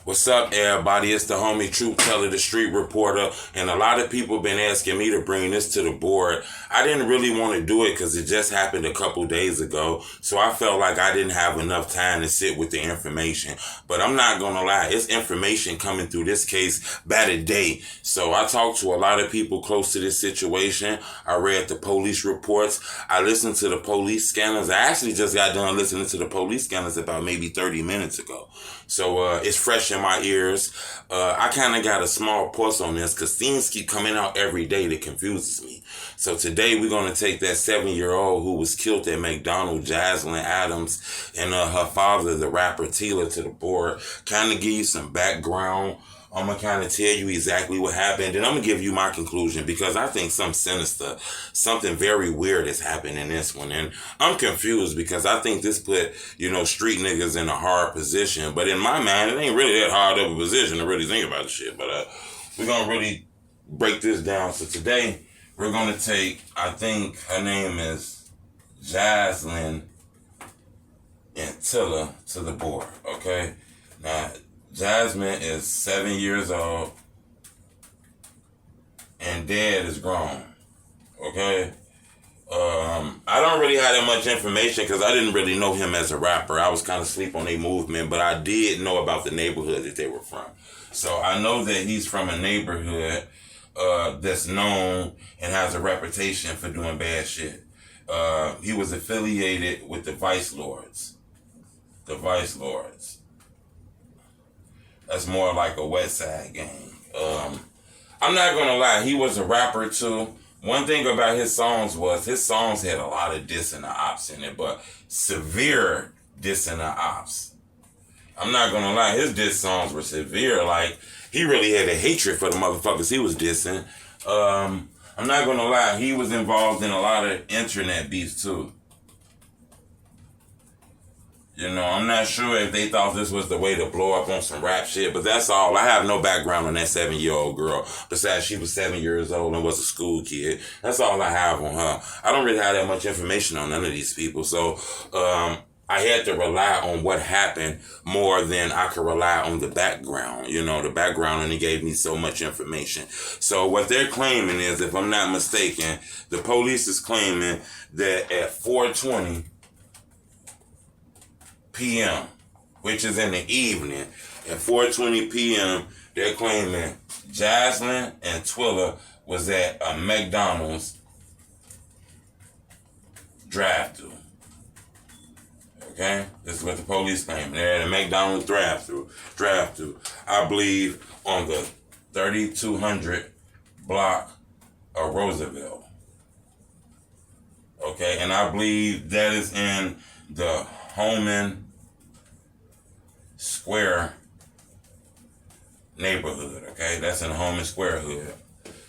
What's up, everybody? It's the homie Truth Teller, the street reporter, and a lot of people been asking me to bring this to the board. I didn't really want to do it because it just happened a couple days ago, so I felt like I didn't have enough time to sit with the information. But I'm not gonna lie, it's information coming through this case by the day. So I talked to a lot of people close to this situation. I read the police reports. I listened to the police scanners. I actually just got done listening to the police scanners about maybe 30 minutes ago. So it's fresh in my ears. I kind of got a small pulse on this because things keep coming out every day that confuses me. So today we're going to take that 7-year-old who was killed at McDonald's, Jaslyn Adams, and her father, the rapper Tila, to the board. Kind of give you some background. I'm going to kind of tell you exactly what happened, and I'm going to give you my conclusion because I think something sinister, something very weird has happened in this one. And I'm confused because I think this put, street niggas in a hard position. But in my mind, it ain't really that hard of a position to really think about the shit. But we're going to really break this down. So today, we're going to take, I think her name is Jaslyn and Tila to the board, okay? Now, Jasmine is 7 years old and dad is grown, okay? I don't really have that much information because I didn't really know him as a rapper. I was kind of asleep on their movement, but I did know about the neighborhood that they were from. So I know that he's from a neighborhood that's known and has a reputation for doing bad shit. He was affiliated with the Vice Lords. The Vice Lords. That's more like a West Side gang. I'm not going to lie, he was a rapper too. One thing about his songs was his songs had a lot of diss and the ops in it, but severe diss and the ops. I'm not going to lie, his diss songs were severe. Like, he really had a hatred for the motherfuckers he was dissing. I'm not going to lie, he was involved in a lot of internet beefs too. I'm not sure if they thought this was the way to blow up on some rap shit, but that's all. I have no background on that 7-year-old girl, besides she was 7 years old and was a school kid. That's all I have on her. I don't really have that much information on none of these people, so I had to rely on what happened more than I could rely on the background. The background only gave me so much information. So what they're claiming is, if I'm not mistaken, the police is claiming that at 4:20 p.m., which is in the evening, at 4:20 p.m., they're claiming Jaslyn and Twilla was at a McDonald's drive-thru. Okay? This is what the police claim. They're at a McDonald's drive-thru. I believe on the 3200 block of Roosevelt. Okay? And I believe that is in the Holman Square neighborhood, okay? That's in the Holman Square hood.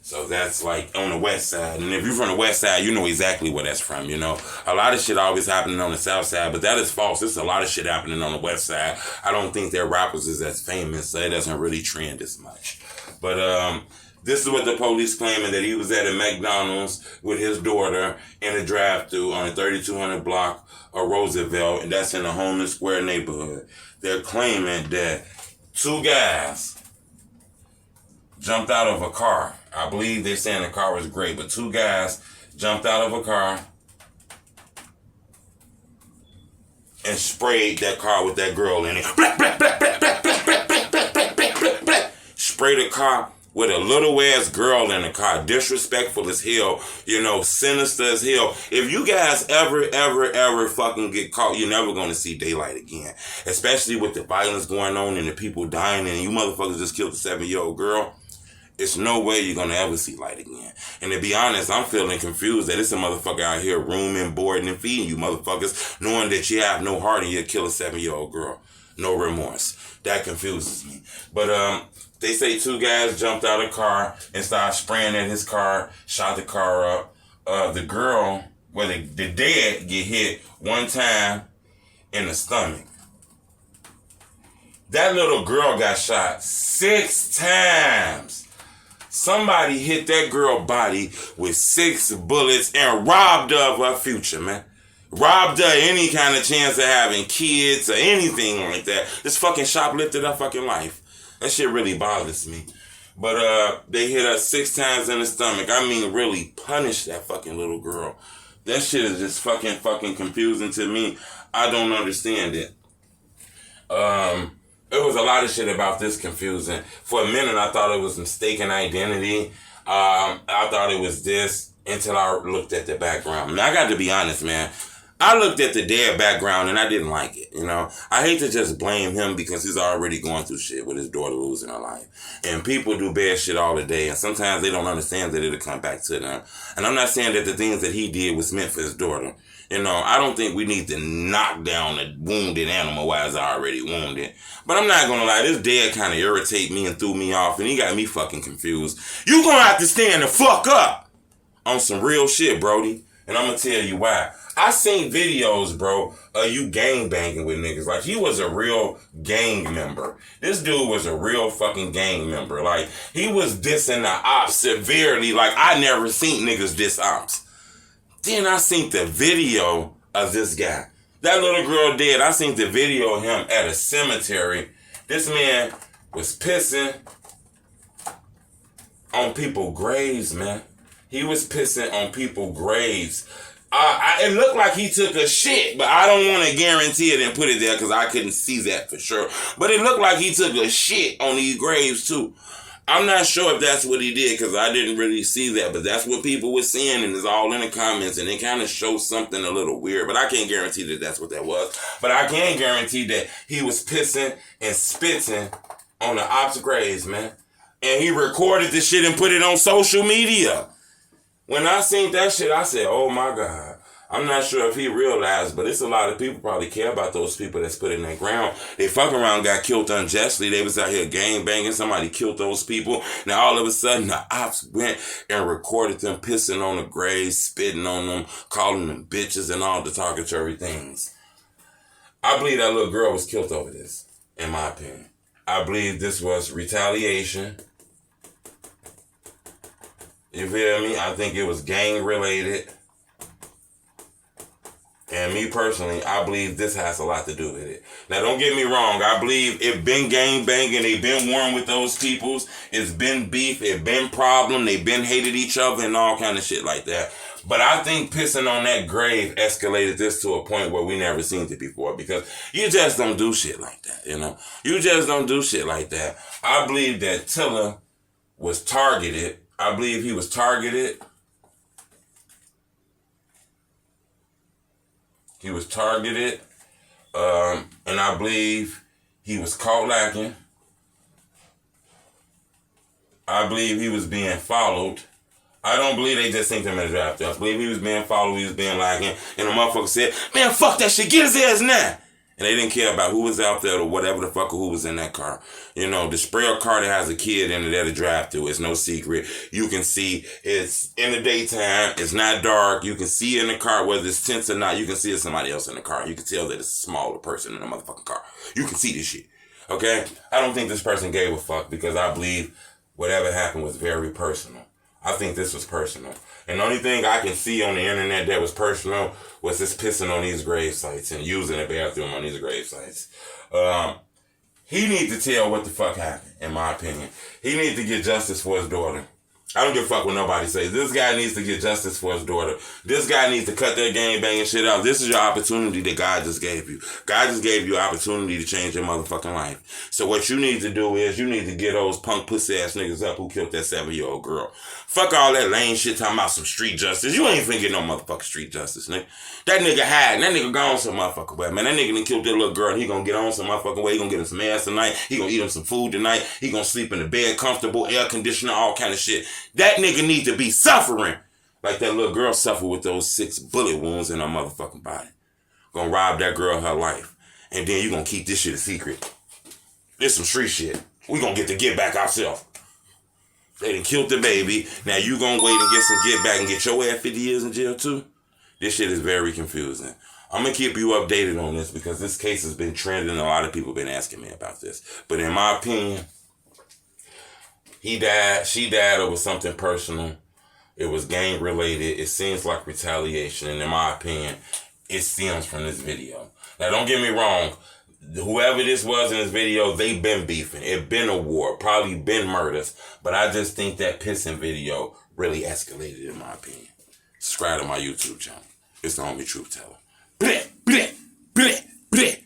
So that's like on the west side. And if you're from the west side, you know exactly where that's from, A lot of shit always happening on the south side, but that is false. There's a lot of shit happening on the west side. I don't think their rappers is as famous, so it doesn't really trend as much. But this is what the police claiming, that he was at a McDonald's with his daughter in a drive-thru on the 3200 block of Roosevelt, and that's in the Holman Square neighborhood. They're claiming that 2 guys jumped out of a car. I believe they're saying the car was gray, but 2 guys jumped out of a car and sprayed that car with that girl in it. Sprayed the car with a little ass girl in the car, disrespectful as hell, sinister as hell. If you guys ever fucking get caught, you're never gonna see daylight again. Especially with the violence going on and the people dying, and you motherfuckers just killed a 7-year-old girl. It's no way you're gonna ever see light again. And to be honest, I'm feeling confused that it's a motherfucker out here rooming, boarding, and feeding you motherfuckers, knowing that you have no heart and you'll kill a 7-year-old girl. No remorse. That confuses me. But they say 2 guys jumped out of the car and started spraying at his car, shot the car up. The girl, the dad get hit 1 time in the stomach. That little girl got shot 6 times. Somebody hit that girl body with 6 bullets and robbed her of her future, man. Robbed her any kind of chance of having kids or anything like that. Just fucking shoplifted her fucking life. That shit really bothers me. But they hit her 6 times in the stomach. I mean, really punish that fucking little girl. That shit is just fucking confusing to me. I don't understand it. There was a lot of shit about this confusing. For a minute, I thought it was mistaken identity. I thought it was this until I looked at the background. Now, I got to be honest, man. I looked at the dead background and I didn't like it, you know. I hate to just blame him because he's already going through shit with his daughter losing her life. And people do bad shit all the day, and sometimes they don't understand that it'll come back to them. And I'm not saying that the things that he did was meant for his daughter. You know, I don't think we need to knock down a wounded animal while it's already wounded. But I'm not gonna lie, this dad kind of irritate me and threw me off, and he got me fucking confused. You gonna have to stand the fuck up on some real shit, Brody. And I'm gonna tell you why. I seen videos, bro, of you gang banging with niggas. Like, he was a real gang member. This dude was a real fucking gang member. Like, he was dissing the ops severely. Like, I never seen niggas diss ops. Then I seen the video of this guy. That little girl dead. I seen the video of him at a cemetery. This man was pissing on people's graves, man. He was pissing on people's graves. It looked like he took a shit, but I don't want to guarantee it and put it there because I couldn't see that for sure. But it looked like he took a shit on these graves too. I'm not sure if that's what he did because I didn't really see that, but that's what people were saying, and it's all in the comments, and it kind of shows something a little weird, but I can't guarantee that that's what that was. But I can guarantee that he was pissing and spitting on the ops' graves, man. And he recorded this shit and put it on social media. When I seen that shit, I said, oh my God. I'm not sure if he realized, but it's a lot of people probably care about those people that's put in that ground. They fuck around got killed unjustly. They was out here gang banging. Somebody killed those people. Now all of a sudden the ops went and recorded them pissing on the graves, spitting on them, calling them bitches and all the derogatory things. I believe that little girl was killed over this, in my opinion. I believe this was retaliation. You feel me? I think it was gang related. And me personally, I believe this has a lot to do with it. Now, don't get me wrong. I believe it been gang banging. They been warring with those peoples. It's been beef. It been problem. They been hated each other and all kind of shit like that. But I think pissing on that grave escalated this to a point where we never seen it before, because you just don't do shit like that, you know? You just don't do shit like that. I believe that Tiller was targeted. I believe he was targeted. He was targeted. And I believe he was caught lacking. I believe he was being followed. I don't believe they just sent him in the draft. I believe he was being followed, he was being lacking. And the motherfucker said, man, fuck that shit, get his ass now. And they didn't care about who was out there or whatever the fuck or who was in that car. You know, the sprayer car that has a kid in it that to drive through. It's no secret. You can see it's in the daytime. It's not dark. You can see in the car, whether it's tense or not. You can see it's somebody else in the car. You can tell that it's a smaller person in the motherfucking car. You can see this shit. Okay? I don't think this person gave a fuck because I believe whatever happened was very personal. I think this was personal. And the only thing I can see on the internet that was personal was this pissing on these grave sites and using the bathroom on these grave sites. He needs to tell what the fuck happened, in my opinion. He needs to get justice for his daughter. I don't give a fuck what nobody says. This guy needs to get justice for his daughter. This guy needs to cut that gang banging shit out. This is your opportunity that God just gave you. God just gave you an opportunity to change your motherfucking life. So what you need to do is you need to get those punk pussy ass niggas up who killed that 7-year-old girl. Fuck all that lame shit talking about some street justice. You ain't finna get no motherfucking street justice, nigga. That nigga hiding. That nigga gone some motherfucking way, man. That nigga done killed that little girl and he gonna get on some motherfucking way. He gonna get him some ass tonight. He gonna eat him some food tonight. He gonna sleep in the bed, comfortable, air conditioner, all kind of shit. That nigga need to be suffering like that little girl suffered with those 6 bullet wounds in her motherfucking body. Gonna rob that girl her life. And then you gonna keep this shit a secret. This some street shit. We gonna get back ourselves. They done killed the baby. Now you gonna wait and get some get back and get your ass 50 years in jail too? This shit is very confusing. I'm gonna keep you updated on this because this case has been trending and a lot of people have been asking me about this. But in my opinion, he died, she died over something personal. It was gang related. It seems like retaliation. And in my opinion, it stems from this video. Now don't get me wrong. whoever this was in this video, they been beefing. It been a war, probably been murders. But I just think that pissing video really escalated, in my opinion. Subscribe to my YouTube channel. It's the Homie Truth Teller. Bleh, bleh, bleh, bleh.